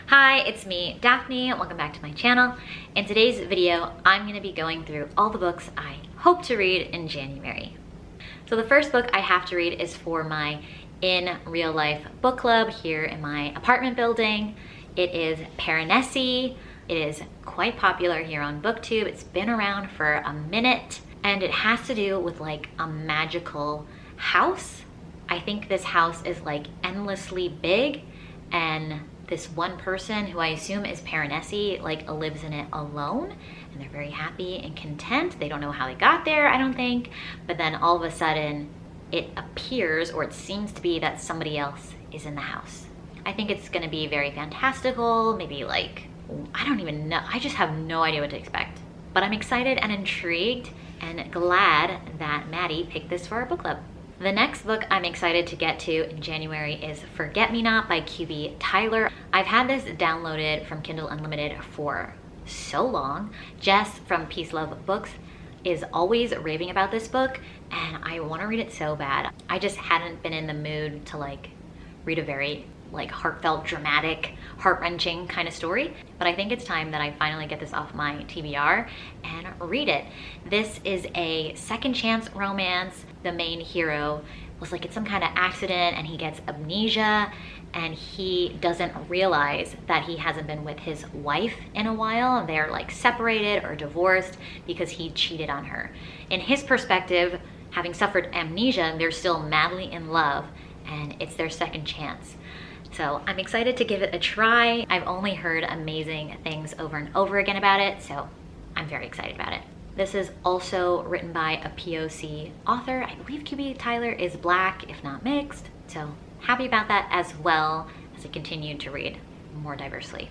Hi, it's me, Daphne. Welcome back to my channel. In today's video, I'm going to be going through all the books I hope to read in January. So the first book I have to read is for my in real life book club here in my apartment building. It is Paranesi. It is quite popular here on BookTube. It's been around for a minute and it has to do with like a magical house. I think this house is like endlessly big, and this one person, who I assume is Paranesi, like lives in it alone, and they're very happy and content. They don't know how they got there, I don't think, but then all of a sudden it appears, or it seems to be, that somebody else is in the house. I think it's gonna be very fantastical, maybe like, I don't even know, I just have no idea what to expect. But I'm excited and intrigued and glad that Maddie picked this for our book club. The next book I'm excited to get to in January is Forget Me Not by QB Tyler. I've had this downloaded from Kindle Unlimited for so long. Jess from Peace Love Books is always raving about this book and I want to read it so bad. I just hadn't been in the mood to like read a very like heartfelt, dramatic, heart-wrenching kind of story. But I think it's time that I finally get this off my TBR and read it. This is a second chance romance. The main hero was like in some kind of accident and he gets amnesia and he doesn't realize that he hasn't been with his wife in a while. They're like separated or divorced because he cheated on her. In his perspective, having suffered amnesia, they're still madly in love and it's their second chance. So I'm excited to give it a try. I've only heard amazing things over and over again about it, so I'm very excited about it. This is also written by a POC author. I believe QB Tyler is Black, if not mixed. So happy about that as well as I continue to read more diversely.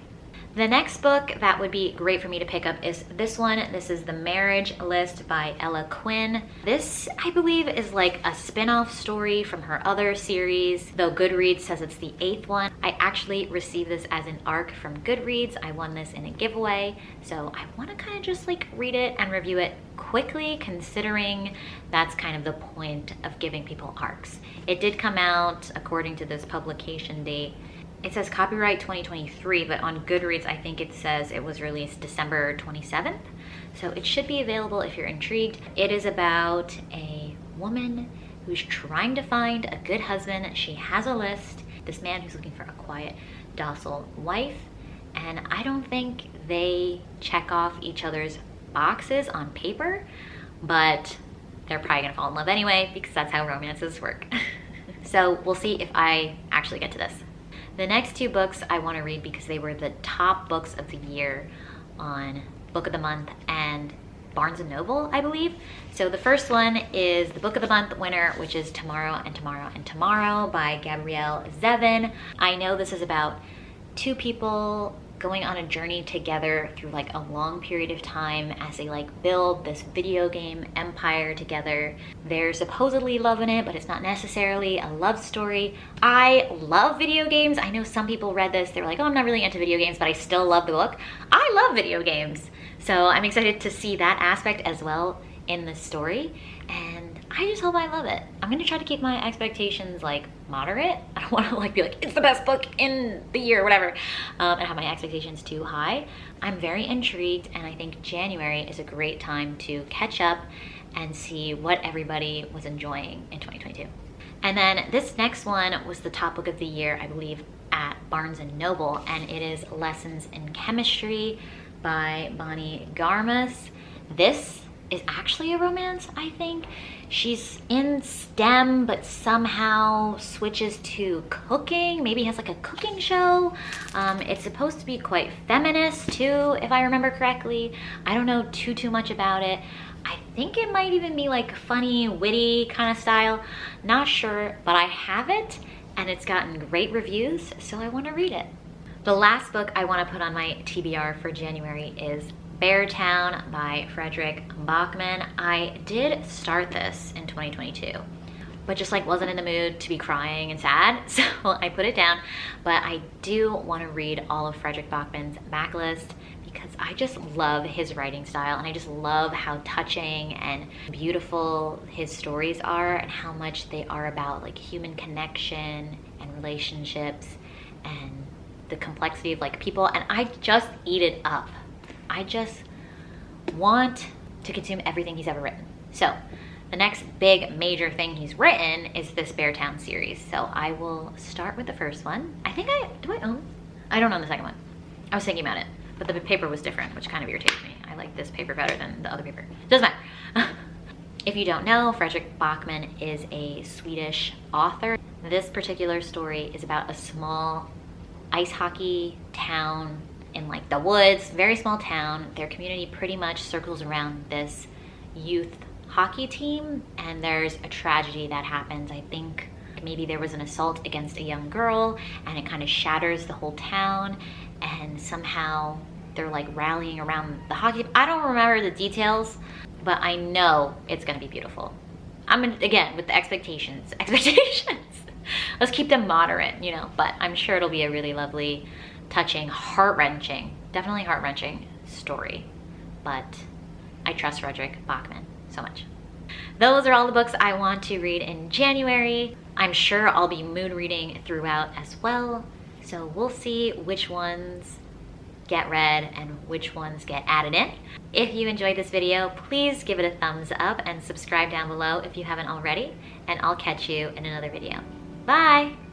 The next book that would be great for me to pick up is this one. This is The Marriage List by Ella Quinn. This, I believe, is like a spin-off story from her other series, though Goodreads says it's the 8th one. I actually received this as an ARC from Goodreads. I won this in a giveaway, so I want to kind of just like read it and review it quickly, considering that's kind of the point of giving people ARCs. It did come out, according to this publication date, it says copyright 2023, but on Goodreads, I think it says it was released December 27th. So it should be available if you're intrigued. It is about a woman who's trying to find a good husband. She has a list, this man who's looking for a quiet, docile wife. And I don't think they check off each other's boxes on paper, but they're probably gonna fall in love anyway because that's how romances work. So we'll see if I actually get to this. The next two books I want to read because they were the top books of the year on Book of the Month and Barnes & Noble, I believe. So the first one is the Book of the Month winner, which is Tomorrow and Tomorrow and Tomorrow by Gabrielle Zevin. I know this is about two people going on a journey together through like a long period of time as they like build this video game empire together. There's supposedly love in it, but it's not necessarily a love story. I love video games. I know some people read this, they were like, oh, I'm not really into video games, but I still love the book. I love video games. So I'm excited to see that aspect as well in the story, and I just hope I love it. I'm gonna try to keep my expectations like moderate. I don't want to like be like, it's the best book in the year, whatever, and have my expectations too high. I'm very intrigued, and I think January is a great time to catch up and see what everybody was enjoying in 2022. And then this next one was the top book of the year, I believe, at Barnes & Noble, and it is Lessons in Chemistry by Bonnie Garmus. This is actually a romance, I think. She's in STEM, but somehow switches to cooking, maybe has like a cooking show. It's supposed to be quite feminist too, if I remember correctly. I don't know too much about it. I think it might even be like funny, witty kind of style. Not sure, but I have it and it's gotten great reviews, so I want to read it. The last book I want to put on my TBR for January is Beartown by Frederick Bachman. I did start this in 2022, but just like wasn't in the mood to be crying and sad, so I put it down. But I do want to read all of Frederick Bachman's backlist because I just love his writing style, and I just love how touching and beautiful his stories are, and how much they are about like human connection and relationships and the complexity of like people, and I just eat it up. I just want to consume everything he's ever written. So the next big major thing he's written is this Beartown series. So I will start with the first one. Do I own? I don't own the second one. I was thinking about it, but the paper was different, which kind of irritates me. I like this paper better than the other paper. Doesn't matter. If you don't know, Fredrik Backman is a Swedish author. This particular story is about a small ice hockey town in like the woods, very small town. Their community pretty much circles around this youth hockey team, and there's a tragedy that happens. I think maybe there was an assault against a young girl, and it kind of shatters the whole town, and somehow they're like rallying around the hockey. I don't remember the details, but I know it's gonna be beautiful. Again, with the expectations. Let's keep them moderate, you know, but I'm sure it'll be a really lovely, touching, heart-wrenching, definitely heart-wrenching story. But I trust Fredrik Backman so much. Those are all the books I want to read in January. I'm sure I'll be mood reading throughout as well. So we'll see which ones get read and which ones get added in. If you enjoyed this video, please give it a thumbs up and subscribe down below if you haven't already, and I'll catch you in another video. Bye!